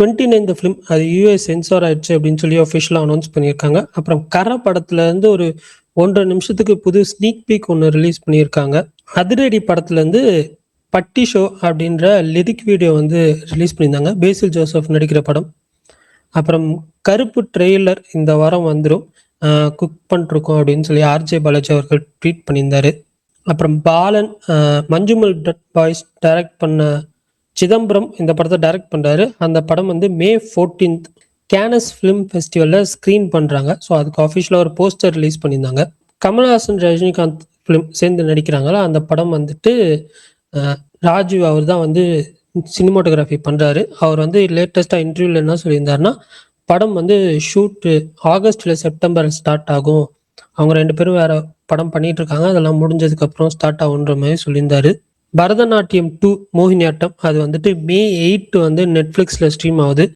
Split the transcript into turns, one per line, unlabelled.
29th film அது US sensor ஆயிடுச்சு அப்படின்னு சொல்லி அஃபிஷியலாக அனௌன்ஸ் பண்ணியிருக்காங்க. அப்புறம் கரை படத்துல இருந்து ஒரு 1.5 நிமிஷத்துக்கு புது ஸ்னீக் பீக் ஒன்று ரிலீஸ் பண்ணியிருக்காங்க. அதிரடி படத்துல இருந்து பட்டி ஷோ அப்படின்ற லிரிக் வீடியோ வந்து ரிலீஸ் பண்ணியிருந்தாங்க. பேசில் ஜோசப் நடிக்கிற படம். அப்புறம் கருப்பு ட்ரெய்லர் இந்த வாரம் வந்துடும், குக் பண்ணிருக்கோம் அப்படின்னு சொல்லி ஆர்ஜே பாலாஜி அவர்கள் ட்வீட் பண்ணியிருந்தாரு. அப்புறம் பாலன் மஞ்சுமல் பாய்ஸ் டைரக்ட் பண்ண சிதம்பரம் இந்த படத்தை டைரக்ட் பண்றாரு. அந்த படம் வந்து May 14th கேனஸ் ஃபிலிம் ஃபெஸ்டிவல்ல ஸ்க்ரீன் பண்றாங்க. ஸோ அதுக்கு அஃபிஷியலாக ஒரு போஸ்டர் ரிலீஸ் பண்ணியிருந்தாங்க. கமல்ஹாசன் ரஜினிகாந்த் ஃபிலிம் சேர்ந்து நடிக்கிறாங்களா, அந்த படம் வந்துட்டு ராஜீவ் அவர் தான் வந்து சினிமாட்டோகிராஃபி பண்றாரு. அவர் வந்து லேட்டஸ்டா இன்டர்வியூல என்ன சொல்லியிருந்தாருன்னா, படம் வந்து ஷூட் ஆகஸ்ட்ல செப்டம்பர் ஸ்டார்ட் ஆகும், அவங்க 2 பேரும் வேற படம் பண்ணிட்டு இருக்காங்க, அதெல்லாம் முடிஞ்சதுக்கு அப்புறம் ஸ்டார்ட் ஆகுன்ற மாதிரி சொல்லியிருந்தாரு. பரதநாட்டியம் 2 மோகினியாட்டம் அது வந்துட்டு May 8 வந்து நெட்ஃபிளிக்ஸ்ல ஸ்ட்ரீம் ஆகுது.